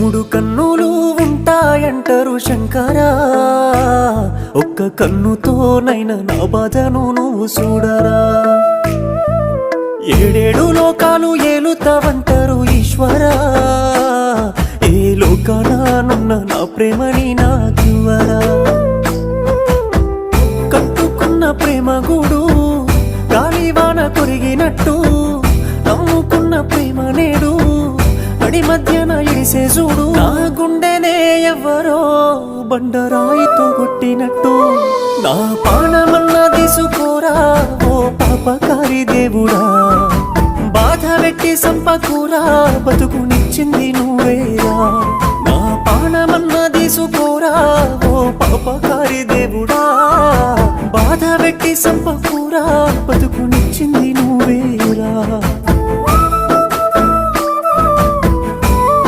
మూడు కన్నులు ఉంటాయంటారు శంకరా, ఒక్క కన్నుతోనైనా నా బాధను నువ్వు చూడరా. ఏడేడు లోకాలు ఏలుతావంటారు ఈశ్వరా, ఏ లోకానున్న నా ప్రేమని నాకివ్వరా. కట్టుకున్న ప్రేమ గూడు గాలివాన కొరిగినట్టు, నమ్ముకున్న ప్రేమ నేడు అడి మధ్యన ఇడిసే చూడు. నా గుండెనే ఎవ్వరో బండరాయితో కొట్టినట్టు, నా పానమన్నా తీసుకోరా ఓ పాపకారి దేవుడా. బాధ పెట్టి సంపకూరా బతుకునిచ్చింది నువ్వేరా. నా పానమన్నా తీసుకోరా ఓ పాపకారి దేవుడా, బాధ పెట్టి సంపకూరా బతుకుని